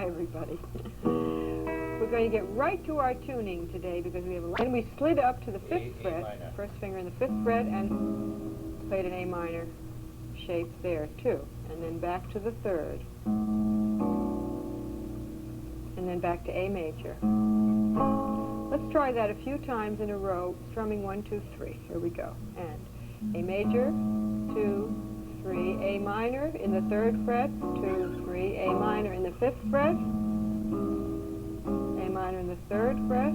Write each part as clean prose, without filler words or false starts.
Hi, everybody. We're going to get right to our tuning today because we have a... And we slid up to the 5th fret, first finger in the 5th fret, and played an A minor shape there, too. And then back to the 3rd. And then back to A major. Let's try that a few times in a row, strumming 1, 2, 3. Here we go. And A major, 2, 3, A minor in the 3rd fret, 2, 3, A minor in the 5th fret, A minor in the 3rd fret,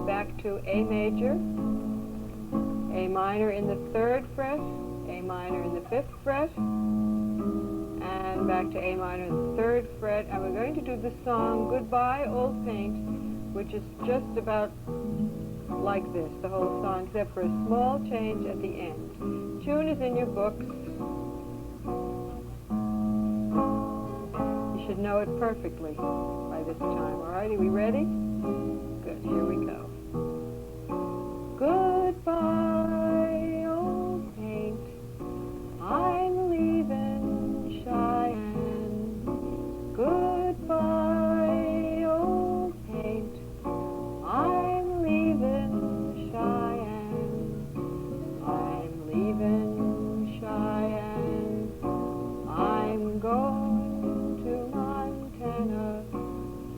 back to A major, A minor in the 3rd fret, A minor in the 5th fret, and back to A minor in the 3rd fret, and we're going to do the song Goodbye Old Paint, which is just about like this, the whole song, except for a small change at the end. Tune is in your books. You should know it perfectly by this time. All right, are we ready? Good, here we go. Goodbye, old paint, I'm leaving Cheyenne. Goodbye, old paint, I'm leaving Cheyenne. I'm leaving Cheyenne. I'm going to Montana.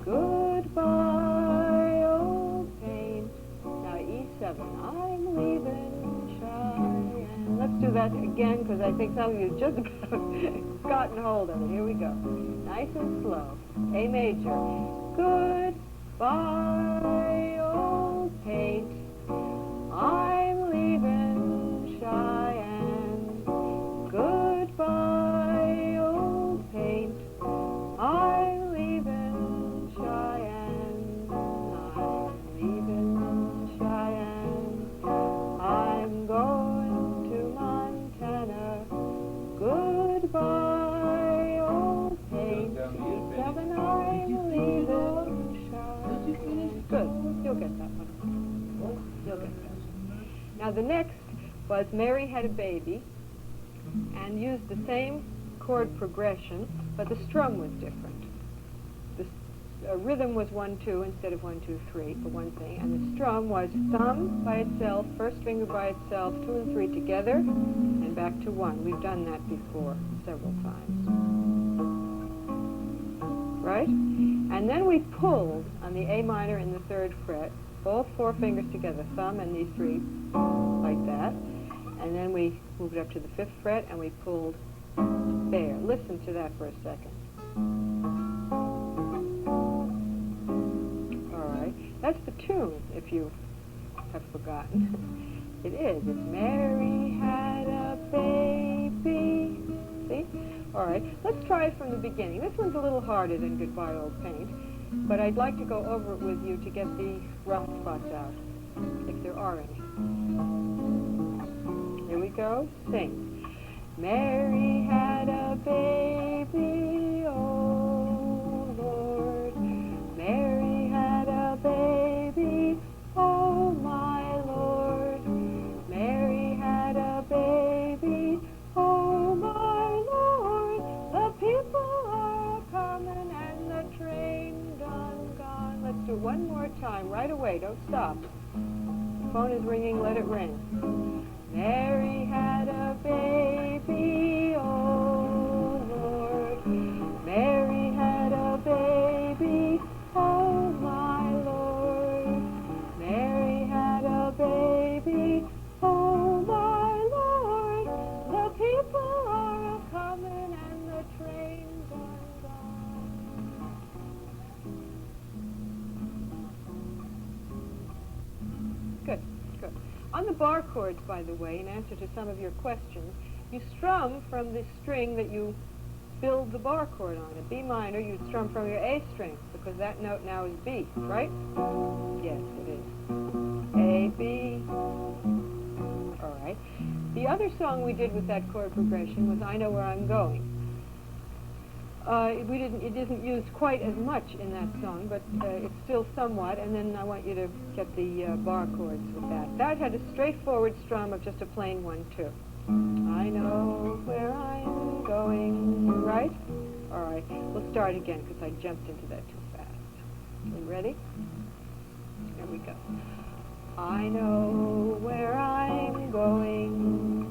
Goodbye, old paint. Now E7. I'm leaving Cheyenne. Let's do that again because I think some of you just about gotten hold of it. Here we go. Nice and slow. A major. Goodbye, old paint. I'm leaving Cheyenne. Goodbye, old paint. I'm leaving Cheyenne. I'm leaving Cheyenne. I'm going to Montana. Goodbye, old paint. E7, I'm leaving Cheyenne. Good. You'll get that one. You'll get that. Now the next was Mary Had a Baby, and used the same chord progression, but the strum was different. The rhythm was 1, 2 instead of 1, 2, 3 for one thing, and the strum was thumb by itself, first finger by itself, 2 and 3 together, and back to 1. We've done that before several times. Right? And then we pulled on the A minor in the 3rd fret, all 4 fingers together, thumb and these 3, like that. And then we moved up to the 5th fret and we pulled there. Listen to that for a second. All right. That's the tune, if you have forgotten. It is. It's Mary Had a Baby. See? All right. Let's try it from the beginning. This one's a little harder than Goodbye Old Paint, but I'd like to go over it with you to get the rough spots out, if there are any. Here we go. Sing. Mary had a baby, oh Lord. Mary had a baby, oh my Lord. Mary had a baby, oh my Lord. The people are coming and the train done gone. Let's do it one more time, right away. Don't stop. The phone is ringing. Let it ring. Mary had a baby, oh Lord. Mary had a baby, oh my Lord. Mary had a baby, oh my Lord. The people are a-coming and the train's gone. Good, good. On the bar chords, by the way, in answer to some of your questions, you strum from the string that you build the bar chord on. A B minor, you strum from your A string, because that note now is B, right? Yes, it is. A, B. All right. The other song we did with that chord progression was I Know Where I'm Going. It isn't used quite as much in that song, but it's still somewhat, and then I want you to get the bar chords with that. That had a straightforward strum of just a plain 1, 2. I know where I'm going, right? All right, we'll start again because I jumped into that too fast. You ready? Here we go. I know where I'm going,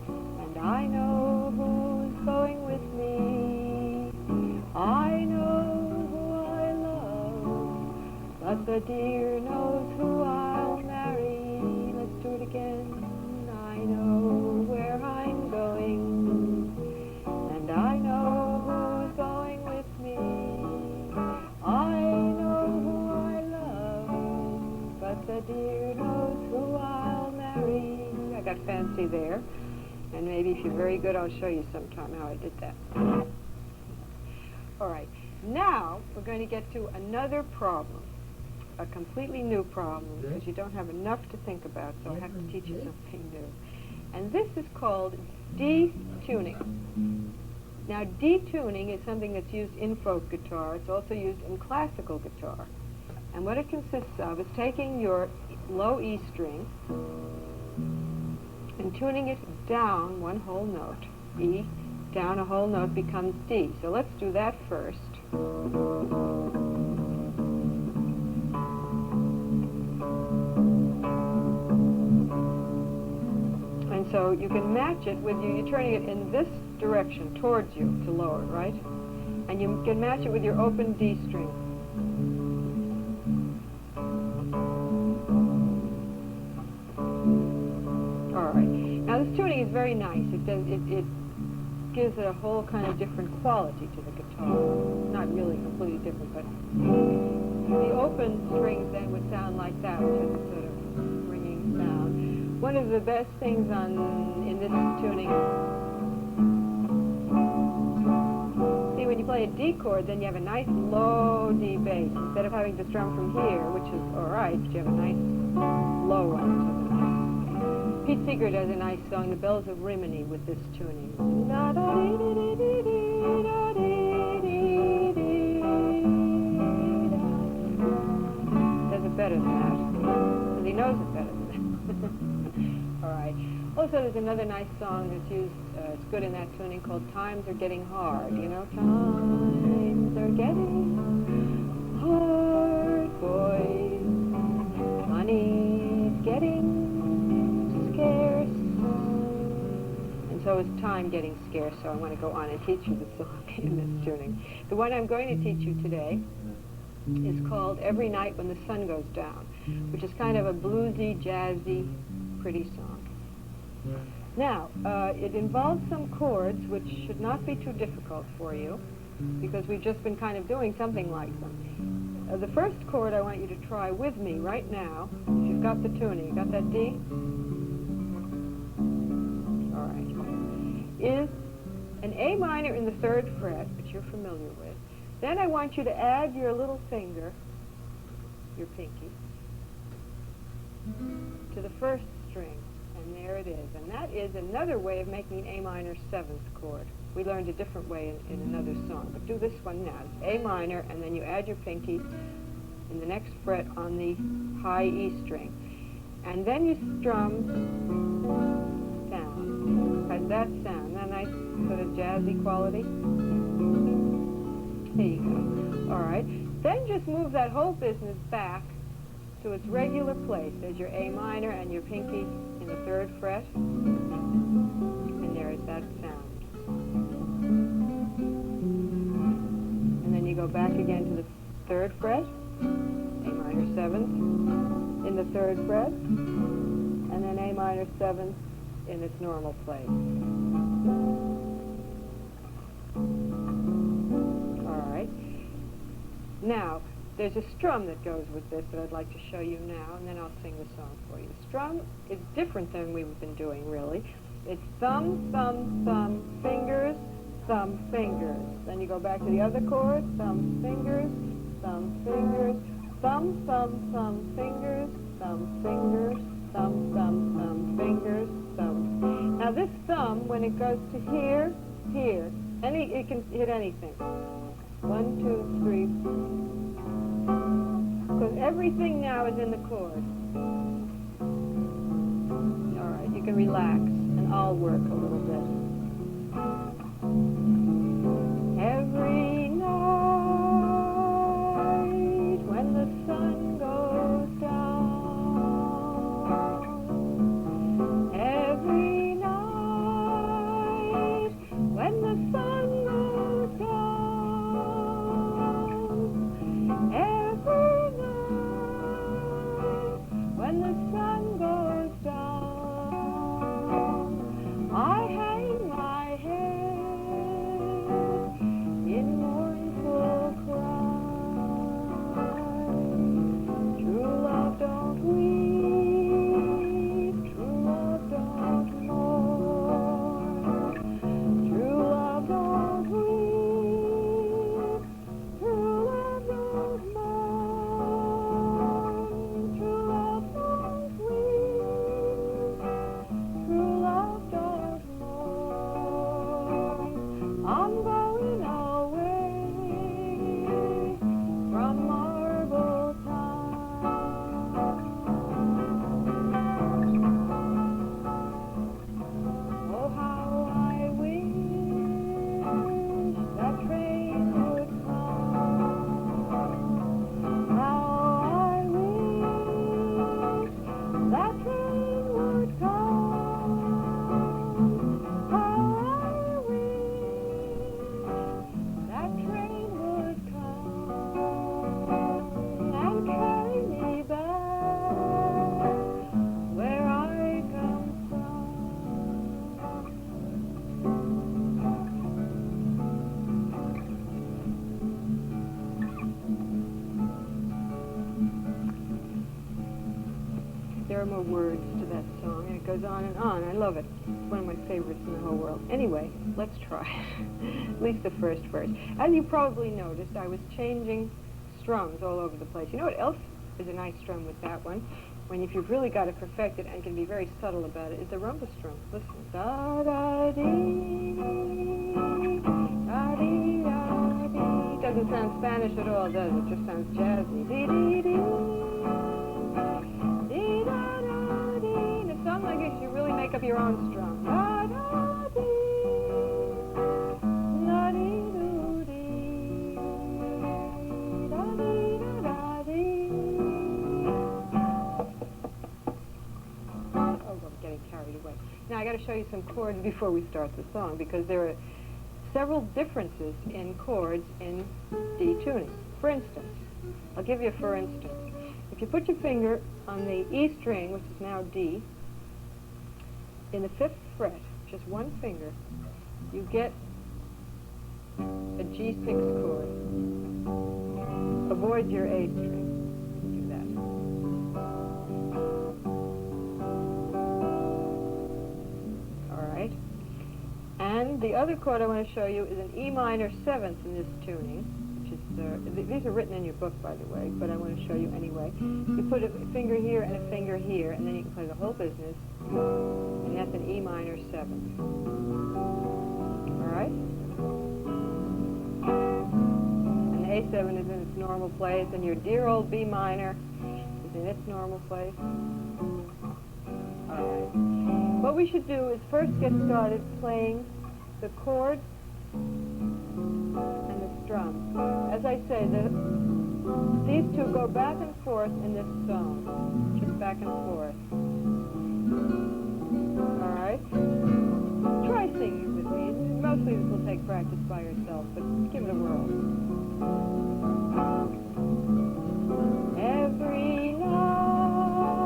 and I know who's going with me. I know who I love, but the dear knows who I'll marry. Let's do it again. I know where I'm going, and I know who's going with me. I know who I love, but the dear knows who I'll marry. I got fancy there, and maybe if you're very good, I'll show you sometime how I did that. All right, now we're going to get to another problem, a completely new problem, because you don't have enough to think about, so I have to teach you something new. And this is called detuning. Now, detuning is something that's used in folk guitar. It's also used in classical guitar. And what it consists of is taking your low E string and tuning it down one whole note. E, down a whole note becomes D. So let's do that first. And so you can match it with you're turning it in this direction towards you to lower, right? And you can match it with your open D string. All right. Now this tuning is very nice. It gives it a whole kind of different quality to the guitar. Not really completely different, but the open strings then would sound like that, which is a sort of ringing sound. One of the best things in this tuning, see, when you play a D chord, then you have a nice low D bass. Instead of having to strum from here, which is all right, but you have a nice low one. Pete Seeger does a nice song, The Bells of Rimini, with this tuning. Does it better than that, because he knows it better than that. All right. Also, there's another nice song that's used, it's good in that tuning, called Times Are Getting Hard. You know, times are getting hard, boys. Money's getting scarce. And so is time getting scarce, so I want to go on and teach you the song in this tuning. The one I'm going to teach you today is called Every Night When the Sun Goes Down, which is kind of a bluesy, jazzy, pretty song. Now, it involves some chords which should not be too difficult for you, because we've just been kind of doing something like them. The first chord I want you to try with me right now, if you've got the tuning, you got that D? All right. Is an A minor in the 3rd fret, which you're familiar with. Then I want you to add your little finger, your pinky, to the 1st string. And there it is. And that is another way of making an A minor 7th chord. We learned a different way in another song. But do this one now. It's A minor, and then you add your pinky in the next fret on the high E string. And then you strum down. Has that sound. That nice sort of jazzy quality. There you go. All right. Then just move that whole business back to its regular place. There's your A minor and your pinky in the 3rd fret, and there is that sound. And then you go back again to the 3rd fret, A minor 7th in the 3rd fret, and then A minor 7th in its normal place. All right. Now, there's a strum that goes with this that I'd like to show you now, and then I'll sing the song for you. The strum is different than we've been doing, really. It's thumb, thumb, thumb, fingers, thumb, fingers. Then you go back to the other chord, thumb, fingers, thumb, fingers, thumb, thumb, thumb, fingers, thumb, fingers, thumb, thumb, thumb, fingers, thumb. Now this thumb, when it goes to here, here, it can hit anything. 1, 2, 3. Because everything now is in the chord. All right, you can relax, and I'll work a little bit. Every night are more words to that song, and it goes on and on. I love it. It's one of my favorites in the whole world. Anyway, let's try. At least the first verse. As you probably noticed, I was changing strums all over the place. You know what else is a nice strum with that one? If you've really got it perfected and can be very subtle about it, is the rumba strum. Listen. Da da dee, da dee da dee. Doesn't sound Spanish at all, does it? It just sounds jazzy. Dee dee dee. Dee da da dee. In a song like this, you really make up your own strum. Da da dee. Da dee doo dee. Da dee da da dee. Oh, I'm getting carried away. Now I got to show you some chords before we start the song, because there are several differences in chords in D tuning. For instance, I'll give you a for instance. If you put your finger on the E string, which is now D, in the 5th fret, just one finger, you get a G6 chord. Avoid your A string. Do that. All right. And the other chord I want to show you is an E minor 7th in this tuning, which is, these are written in your book, by the way, but I want to show you anyway. You put a finger here and a finger here, and then you can play the whole business, and that's an E minor 7th. All right? And the A7 is in its normal place, and your dear old B minor is in its normal place. All right. What we should do is first get started playing the chords and the strum. As I say, these two go back and forth in this song, just back and forth. All right? Try singing with me. Mostly this will take practice by yourself, but give it a whirl. Every night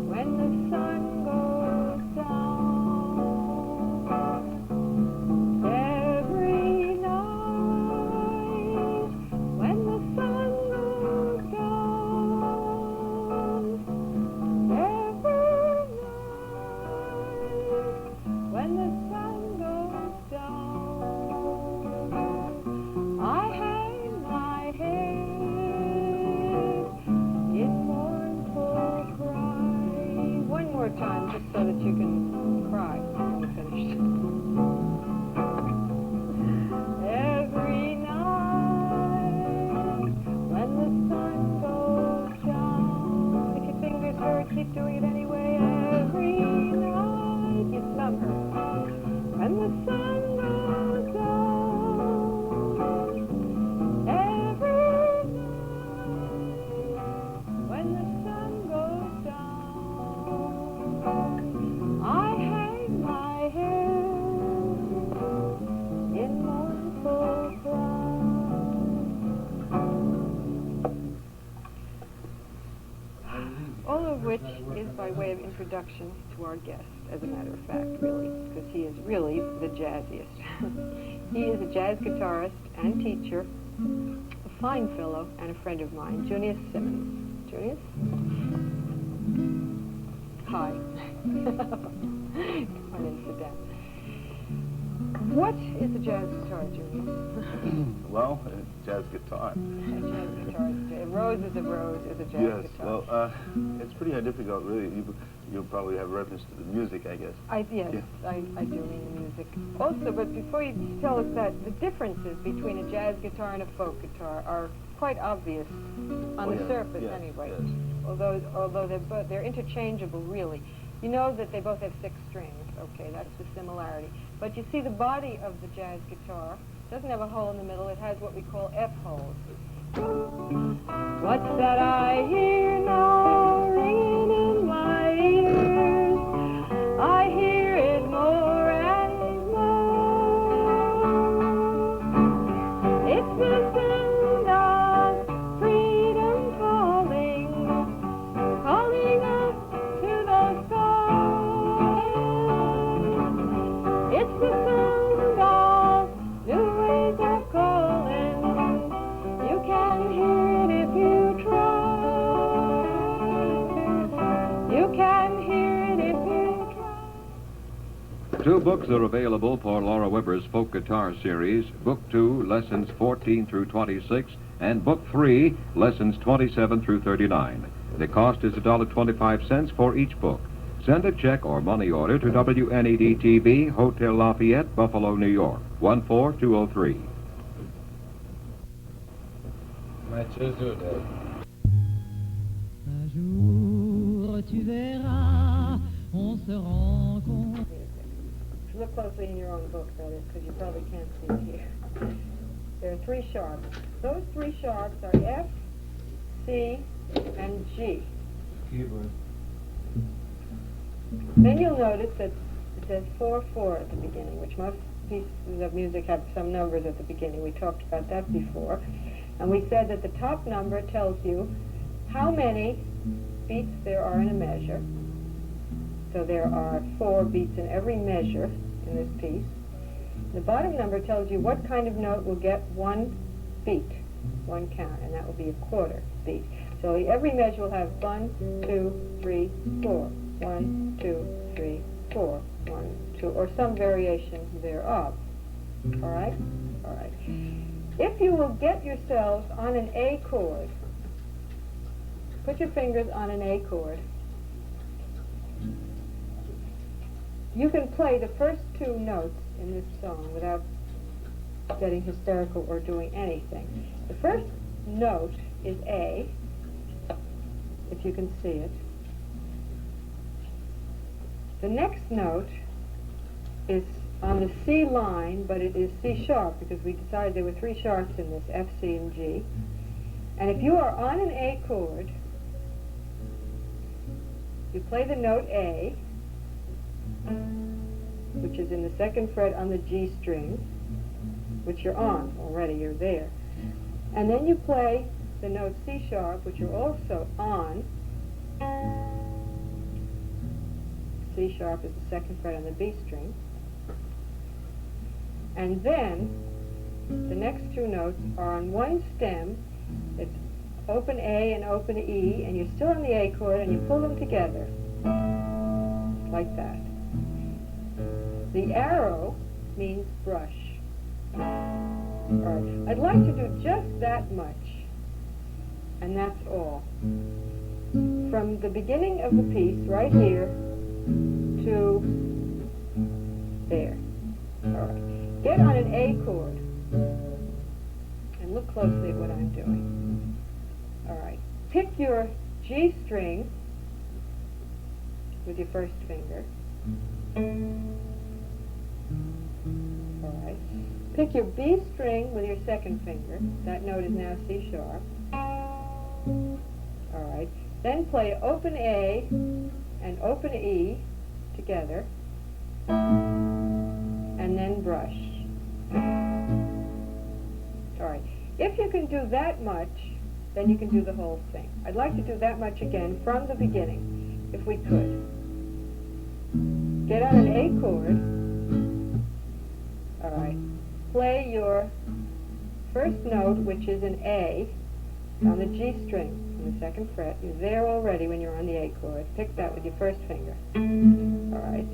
when the sun goes down, every night when the sun goes down, every night when the sun goes down, I hang my head in mournful cry. One more time, just so that you can cry when we're finished. Every night when the sun goes down. If your fingers hurt, keep doing it anyway. Every night, you thumb her. When the sun goes down. Every night when the sun goes down, I hang my head in mournful cry. All of which is by way of introduction to our guest, as a matter of fact, really, because he is really the jazziest. He is a jazz guitarist and teacher, a fine fellow, and a friend of mine, Junius Simmons. Junius? Hi. Come on in, sit down. What is a jazz guitar, Junius? Well, a jazz guitar. A jazz guitar. A rose is a rose is a jazz Yes, guitar. well, it's pretty difficult, really. You'll probably have reference to the music, I guess. Yes, Yeah. I do mean the music. Also, but before you tell us that, the differences between a jazz guitar and a folk guitar are quite obvious on the surface, yes, anyway. Yes. Although they're interchangeable, really. You know that they both have 6 strings. Okay, that's the similarity. But you see, the body of the jazz guitar doesn't have a hole in the middle. It has what we call F holes. What's that I hear now ringing in my ears? I hear it more and more. It's the sound of freedom calling, calling us to the sky. It's the sound of new ways of calling. You can hear it if you try. books are available for Laura Weber's Folk Guitar Series, Book 2, Lessons 14 through 26, and Book 3, Lessons 27 through 39. The cost is $1.25 for each book. Send a check or money order to WNED TV, Hotel Lafayette, Buffalo, New York, 14203. Un jour tu verras, on se rencontre. Look closely in your own book, that is, because you probably can't see it here. There are 3 sharps. Those 3 sharps are F, C, and G. Keyboard. Then you'll notice that it says 4/4 at the beginning, which most pieces of music have some numbers at the beginning. We talked about that before. And we said that the top number tells you how many beats there are in a measure. So there are 4 beats in every measure in this piece. The bottom number tells you what kind of note will get 1 beat, 1 count, and that will be a quarter beat. So every measure will have 1, 2, 3, 4. 1, 2, 3, 4. 1, 2, or some variation thereof. All right? All right. If you will get yourselves on an A chord, put your fingers on an A chord. You can play the first 2 notes in this song without getting hysterical or doing anything. The first note is A, if you can see it. The next note is on the C line, but it is C sharp because we decided there were 3 sharps in this, F, C, and G. And if you are on an A chord, you play the note A, which is in the 2nd fret on the G string, which you're on already, you're there. And then you play the note C sharp, which you're also on. C sharp is the 2nd fret on the B string. And then the next 2 notes are on one stem. It's open A and open E, and you're still on the A chord, and you pull them together like that. The arrow means brush. All right. I'd like to do just that much, and that's all. From the beginning of the piece, right here, to there. All right. Get on an A chord, and look closely at what I'm doing. All right. Pick your G string with your first finger. All right. Pick your B string with your 2nd finger. That note is now C sharp. All right. Then play open A and open E together, and then brush. All right. If you can do that much, then you can do the whole thing. I'd like to do that much again from the beginning, if we could. Get on an A chord. All right. Play your first note, which is an A, on the G string on the 2nd fret. You're there already when you're on the A chord. Pick that with your first finger. All right.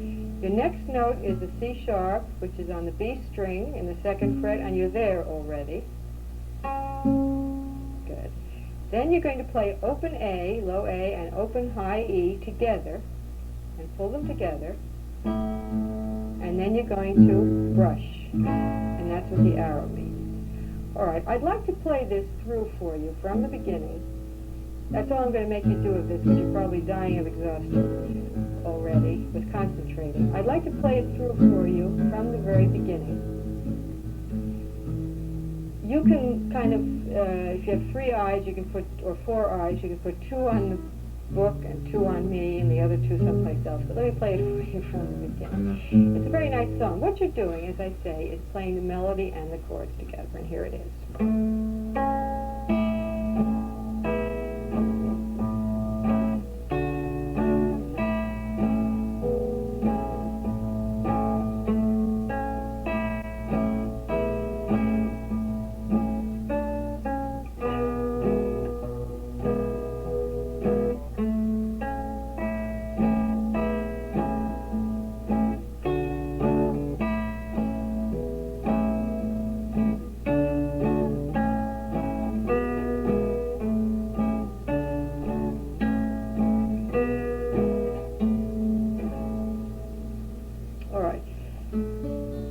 Your next note is the C sharp, which is on the B string in the 2nd fret, and you're there already. Good. Then you're going to play open A, low A, and open high E together, and pull them together. And then you're going to brush, and that's what the arrow means. All right, I'd like to play this through for you from the beginning. That's all I'm going to make you do of this, because you're probably dying of exhaustion already with concentrating. I'd like to play it through for you from the very beginning. You can kind of, if you have 3 eyes, you can put, or 4 eyes, you can put 2 on the book and 2 on me and the other 2 someplace else. But let me play it for you from the beginning. It's a very nice song. What you're doing, as I say, is playing the melody and the chords together, and here it is.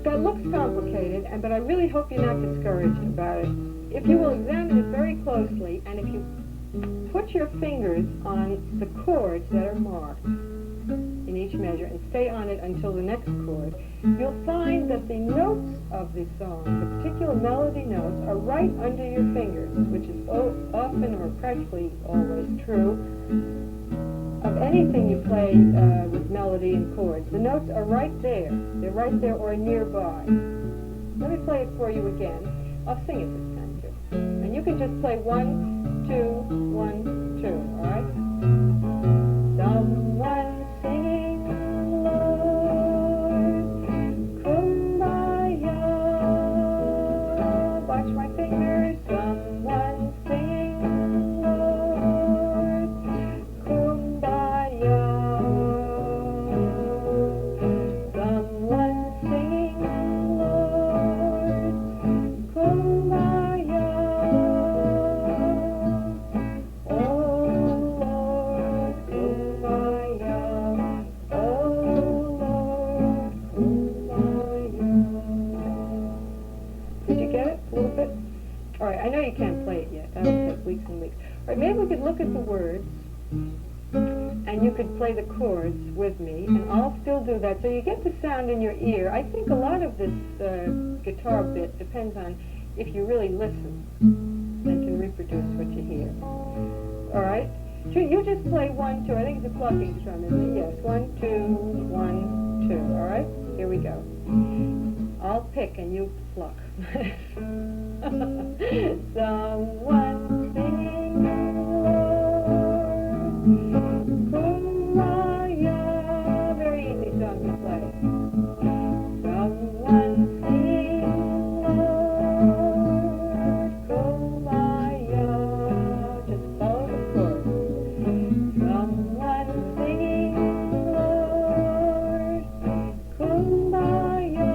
that looks complicated, but I really hope you're not discouraged about it. If you will examine it very closely, and if you put your fingers on the chords that are marked in each measure and stay on it until the next chord, you'll find that the notes of the song, the particular melody notes, are right under your fingers, which is often or practically always true of anything you play with melody and chords. The notes are right there. They're right there or nearby. Let me play it for you again. I'll sing it this time too. And you can just play 1, 2, 1, 2, all right? Someone singing, Lord, kumbaya. Watch my fingers. Someone singing, Lord, kumbaya. Someone singing, Lord, kumbaya. Oh Lord, kumbaya. Oh Lord, kumbaya. Did you get it a little bit? All right, I know you can't play it yet. That'll take weeks and weeks. All right, maybe we could look at the words, and you could play the chords with me, and I'll still do that. So you get the sound in your ear. I think a lot of this guitar bit depends on if you really listen and can reproduce what you hear. All right? You just play 1, 2. I think it's a plucking strum, isn't it? Yes. 1, 2, 1, 2. All right? Here we go. I'll pick and you pluck. Someone singing, Lord, kumbaya. Very easy song to play. Someone singing, Lord, kumbaya. Just follow the chord. Someone singing, Lord, kumbaya.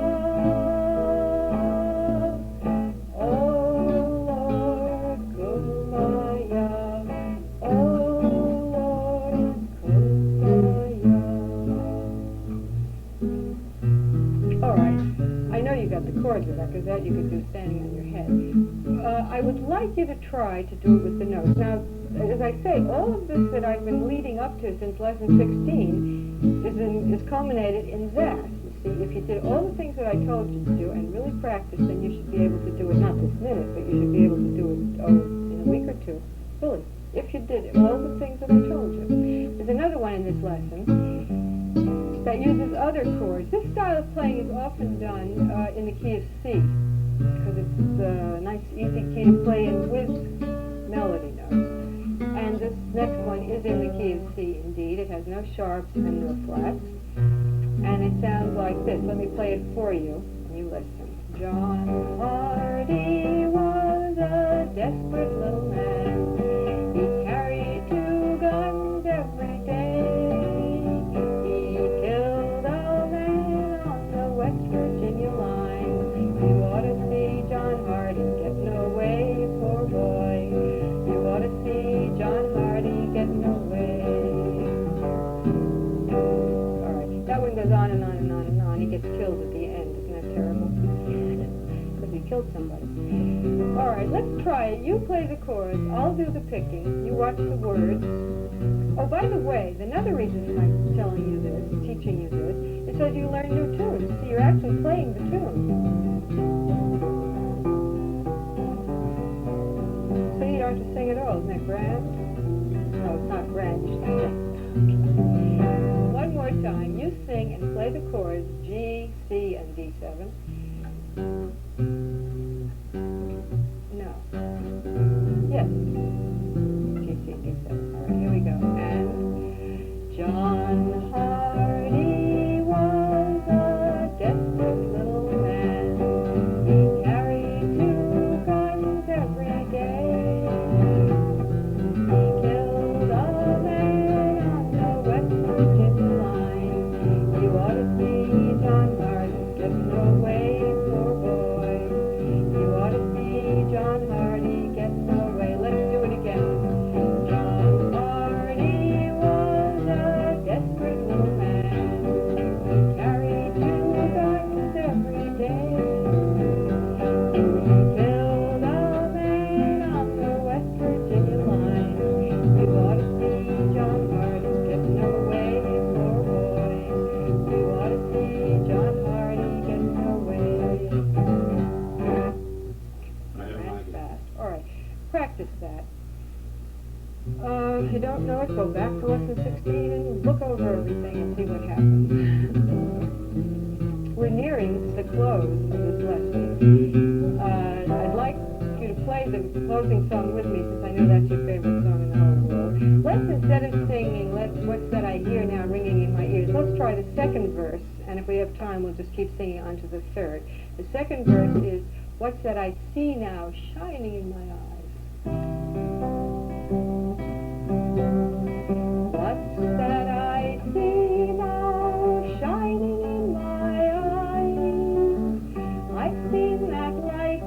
Chords of that, because that you could do standing on your head. I would like you to try to do it with the notes. Now, as I say, all of this that I've been leading up to since lesson 16 is culminated in that. You see, if you did all the things that I told you to do and really practice, then you should be able to do it, not this minute, but you should be able to do it in a week or two. Really, if you did all the things that I told you. There's another one in this lesson that uses other chords. This style of playing is often done in the key of C, because it's a nice, easy key to play in with melody notes. And this next one is in the key of C, indeed. It has no sharps and no flats. And it sounds like this. Let me play it for you, and you listen. John Hardy was a desperate little man. He carried 2 guns every day. On and on and on and on. He gets killed at the end. Isn't that terrible? Because he killed somebody. All right, let's try it. You play the chords. I'll do the picking. You watch the words. Oh, by the way, another reason I'm telling you this, teaching you this, is so you learn new tunes. See, you're actually playing the tune. So you don't have to sing at all. Isn't that grand? No, it's not grand. You should sing. One more time. You sing and play the chords G, C, and D7. No. Yes. G, C, D7. All right, here we go. And John Hardy was a desperate little man. He carried 2 guns every day. He killed a man on the West Virginia line. You ought to see John Hardy getting away, poor boy. you don't know it, go back to lesson 16 and look over everything and see what happens. We're nearing the close of this lesson. I'd like you to play the closing song with me, since I know that's your favorite song in the whole world. Let's, instead of singing, What's That I Hear Now Ringing in My Ears, let's try the second verse, and if we have time, we'll just keep singing on to the third. The second verse is, What's That I See Now Shining in My Eyes? What's that I see now shining in my eyes? I've seen that light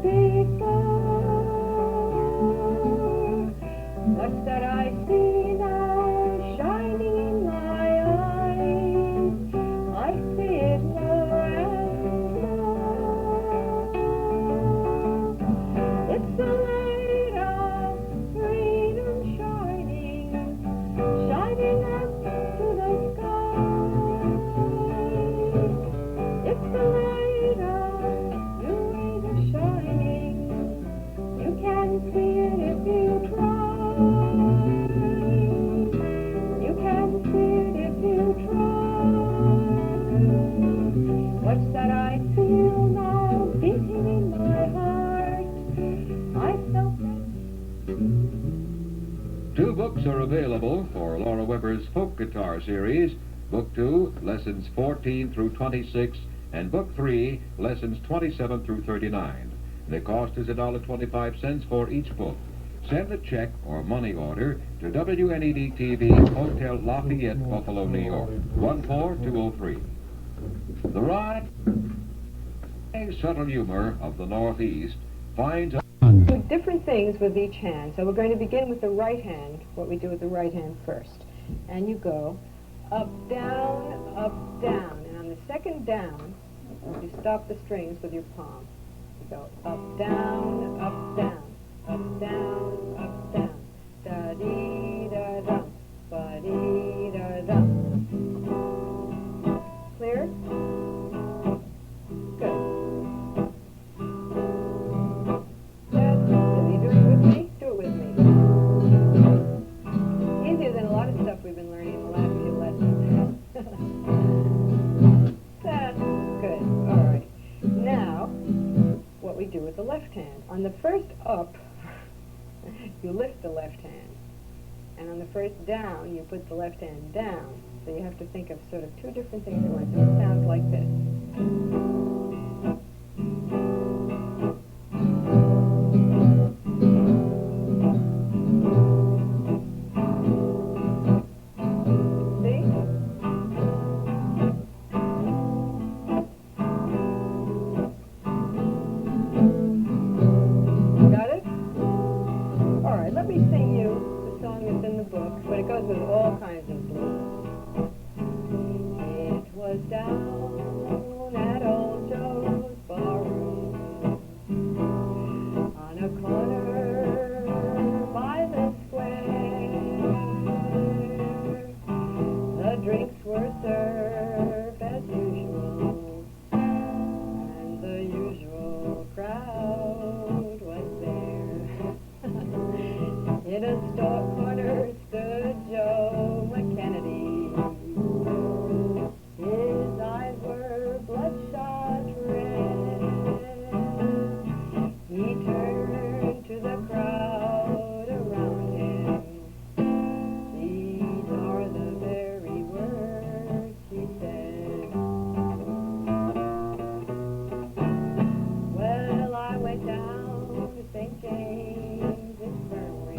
before. What's that I see now shining in my eyes? I see it more and more. It's the light of freedom shining up to the sky. It's the light of new rays shining. You can see it if you try. You can see it if you try. What's that I feel now beating in my heart? I felt that. Two books are available for Laura Weber's folk guitar series, Book 2, Lessons 14 through 26, and Book 3, Lessons 27 through 39. The cost is $1.25 for each book. Send a check or money order to WNED TV, Hotel Lafayette, Buffalo, New York, 14203. The ride, a subtle humor of the Northeast, finds a Do different things with each hand. So we're going to begin with the right hand, what we do with the right hand first. And you go up, down, and on the second down, you stop the strings with your palm. You go up, down, up, down, up, down, up, down, da-dee-da-dum, ba-dee-da-dum. Clear? Good. Easier than a lot of stuff we've been learning in the last few lessons. That's good. All right. Now, what we do with the left hand. On the first up, you lift the left hand. And on the first down, you put the left hand down. So you have to think of sort of two different things at once. And it sounds like this. With all kinds of blues. It was down at old Joe's barroom on a corner by the square. The drinks were served as usual, and the usual crowd was there. In a store corner stood Joe McKennedy. His eyes were bloodshot red. He turned to the crowd around him. These are the very words he said. Well, I went down to St. James Infirmary.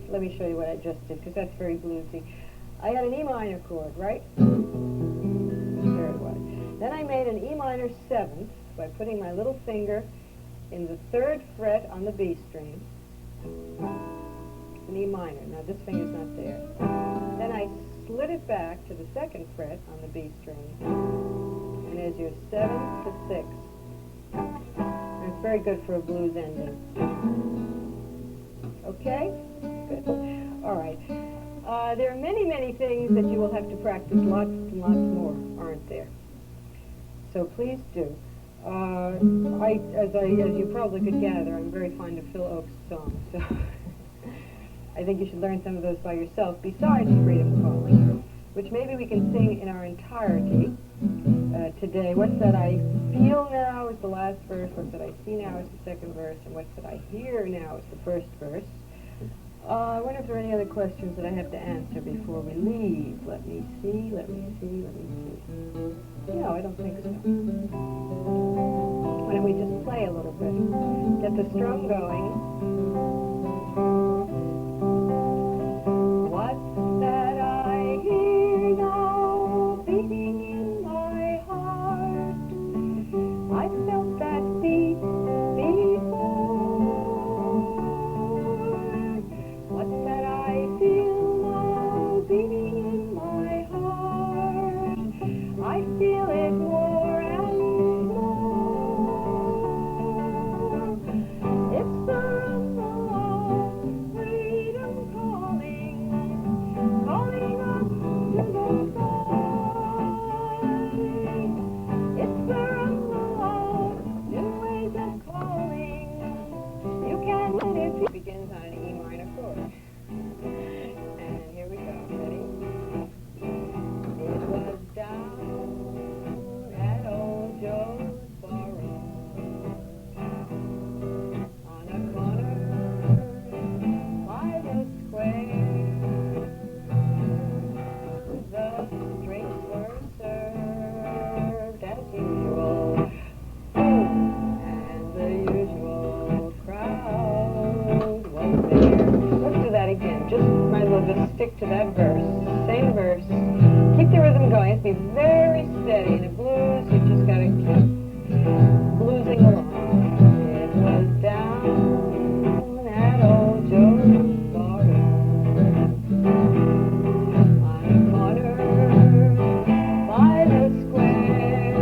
Let me show you what I just did, because that's very bluesy. I had an E minor chord, right? There it was. Then I made an E minor 7th by putting my little finger in the 3rd fret on the B string. It's an E minor. Now this finger's not there. Then I slid it back to the 2nd fret on the B string. And there's your 7th to 6th. And it's very good for a blues ending. Okay? Good. All right. There are many, many things that you will have to practice lots and lots more, aren't there? So please do. As you probably could gather, I'm very fond of Phil Oakes' songs. So I think you should learn some of those by yourself, besides Freedom Calling, which maybe we can sing in our entirety today. What's that I feel now is the last verse. What's that I see now is the 2nd verse. And what's that I hear now is the 1st verse. I wonder if there are any other questions that I have to answer before we leave. Let me see. No, I don't think so. Why don't we just play a little bit? Get the strum going. What's that I hear now beating in my heart? I felt that beat before. What's that I feel now beating in my heart? I feel it more and more. It's the rumble of freedom calling us to the fight. It's the rumble of new ways of calling. You can let it begins on an E minor chord. And here we go. Ready? It was down at old Joe's barroom on a corner by the square. The drinks were served as usual, and the usual crowd was there. Let's do that again. Just might as well just stick to that verse. Same verse. Keep the rhythm going. It's be very steady. In a blues, you just got to keep bluesing along. It was down at old Joe's barroom on a corner by the square.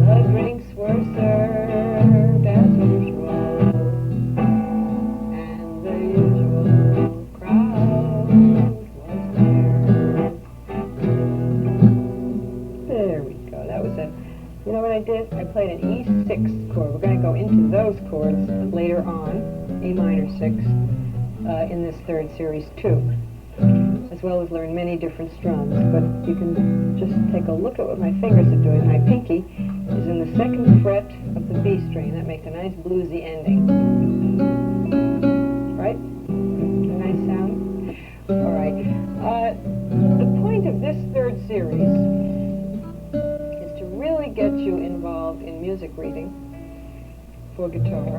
The drinks were served as usual, and the usual crowd was there. There we go. That was it. You know what I did? I played an E6 chord. We're going to go into those chords later on, A minor 6, in this 3rd series too, as well as learn many different strums. But you can just take a look at what my fingers are doing. My pinky is in the 2nd fret of the B string. That makes a nice bluesy ending. right? A nice sound? All right. The point of this third series is to really get you involved in music reading for guitar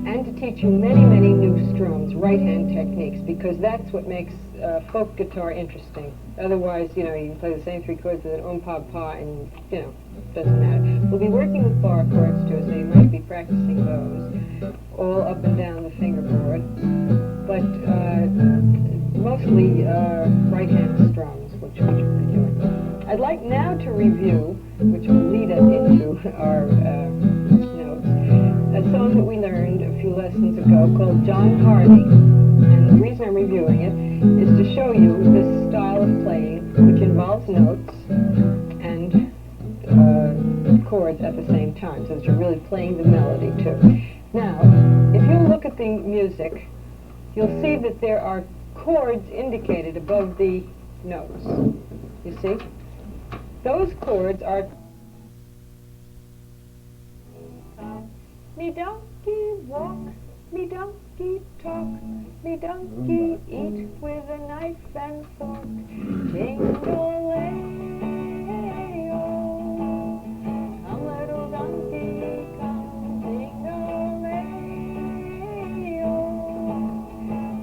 and to teach you many, many new strums, right-hand techniques, because that's what makes folk guitar interesting. Otherwise, you can play the same three chords with an pa, pa, and, doesn't matter. We'll be working with bar chords, too, so you might be practicing those all up and down the fingerboard, but mostly right-hand strums, which we'll be doing. I'd like now to review, which will lead us into our notes, a song that we learned a few lessons ago called John Hardy. And the reason I'm reviewing it is to show you this style of playing, which involves notes and chords at the same time, so that you're really playing the melody too. Now, if you look at the music, you'll see that there are chords indicated above the notes. You see? Those chords are me donkey walk, me donkey talk, me donkey eat with a knife and fork. Jingle-ay-oh, come little donkey, come. Jingle-ay-oh,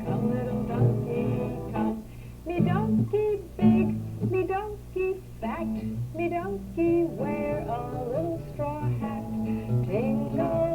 come little donkey, come. Me donkey big, me donkey fat, me donkey wear a little straw hat. Jingle.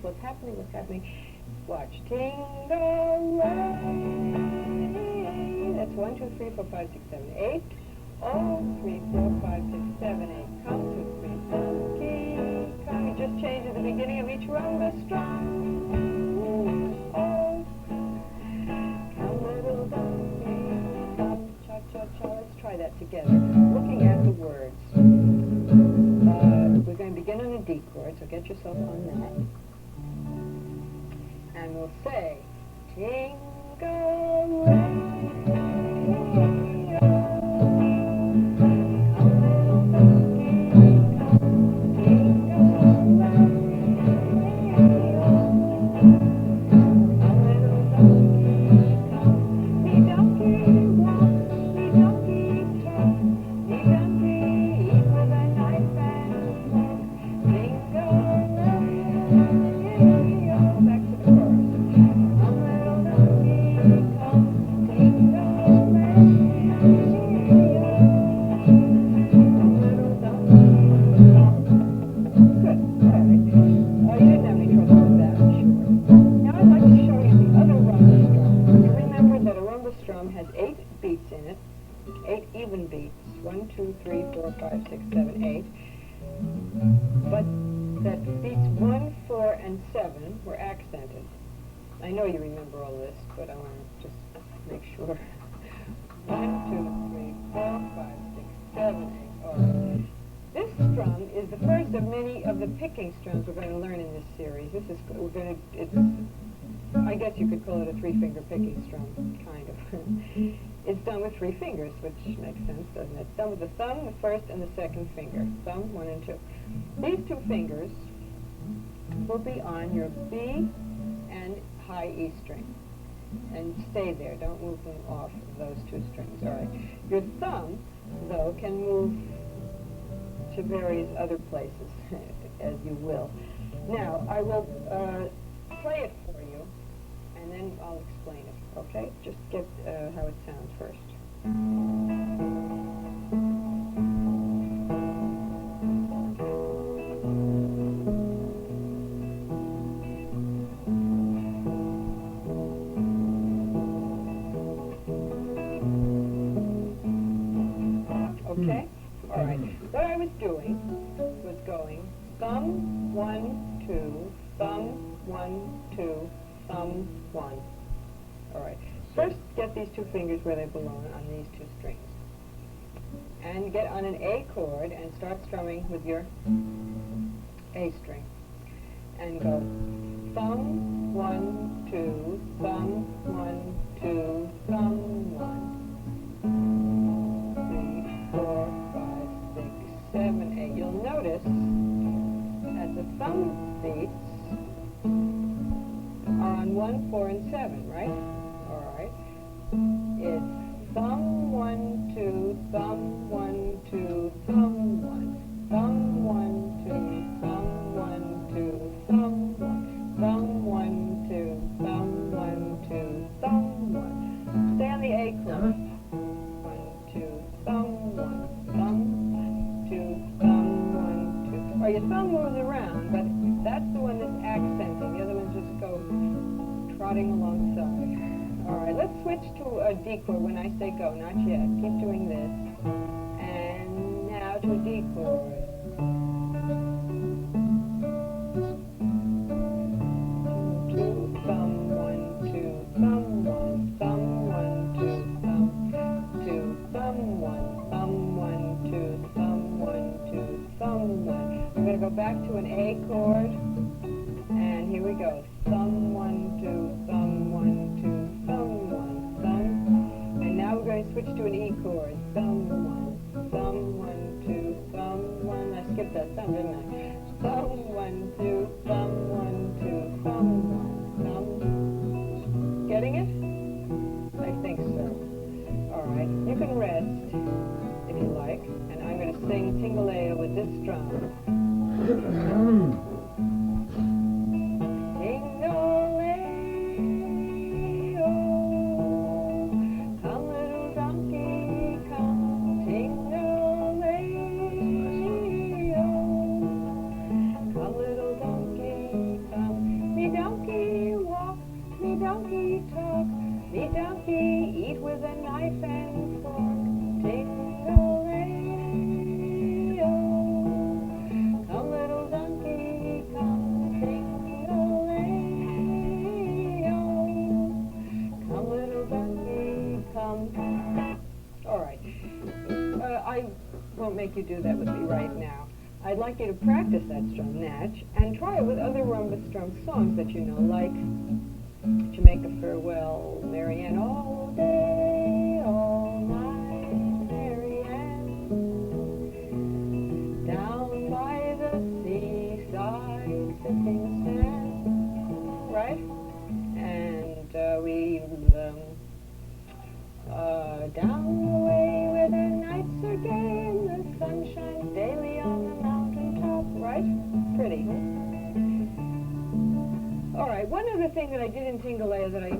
What's happening? Watch. Tingle-ay. That's 1, 2, 3, 4, 5, 6, 7, 8. Oh, 3, 4, 5, 6, 7, 8. Come, 2, 3, donkey. Come. You just change at the beginning of each rumba strum. Oh, come, little donkey. Come, cha, cha, cha. Let's try that together. Looking at the words. We're going to begin on a D chord, so get yourself on that. And we'll say, has 8 beats in it, 8 even beats, 1, 2, 3, 4, 5, 6, 7, 8. But that beats 1, 4, and 7 were accented. I know you remember all this, but I want to just make sure. 1, 2, 3, 4, 5, 6, 7, 8. All right. This strum is the first of many of the picking strums we're going to learn in this series. I guess you could call it a 3-finger picking strum, kind of. It's done with 3 fingers, which makes sense, doesn't it? It's done with the thumb, the first, and the second finger. Thumb, 1 and 2. These 2 fingers will be on your B and high E string. And stay there. Don't move them off of those 2 strings. All right. Your thumb, though, can move to various other places, as you will. Now, I will play it for you, and then I'll explain it, okay? Just get how it sounds first. was going thumb, 1, 2, thumb, 1, 2, thumb, 1. All right. First, get these two fingers where they belong on these two strings. And get on an A chord and start strumming with your A string. And go thumb, 1, 2, thumb, 1, 2, thumb, 1. 3, 4, 5, 6, 7, 8. You'll notice that the thumb beats are on 1, 4, and 7, right? All right. It's thumb, 1, 2, thumb, 1, 2, thumb, 1. Thumb, 1, 2, thumb, 1, 2, thumb, 1. Thumb, 1, 2, thumb, 1, 2, thumb, 1. Stay on the A chord. 1, 2, thumb, 1, thumb, 2, thumb, 1, 2. Or your thumb moves around, but that's the one that's accenting. The other ones just go trotting alongside. All right, let's switch to a D chord when I say go. Not yet. Keep doing this. And now to a D chord. 2, 2, thumb, 1, 2, thumb, 1, thumb, 1, 2, thumb, 2, thumb, 1, thumb, 1, 2, thumb, 1, 2, thumb, 1. We're going to go back to an A chord. And here we go. Thumb, 1, 2, thumb, 1, 2, thumb, 1, thumb. And now we're going to switch to an E chord. Thumb, 1, thumb, 1, 2, thumb, 1. I skipped that thumb, didn't I? Thumb, 1, 2, thumb, 1, 2, thumb, 1, thumb. Getting it? I think so. All right. You can rest if you like. And I'm going to sing Tingalea with this drum. Make you do that with me right now. I'd like you to practice that strum natch and try it with other rumba strum songs that you know, like Jamaica Farewell, Marianne, all day, all night, Marianne, down by the seaside, sipping sand, right? And down the way where the nights are gay and the sun shines daily on the mountain top, right? Pretty, huh? All right, one other thing that I did in Tingalea that I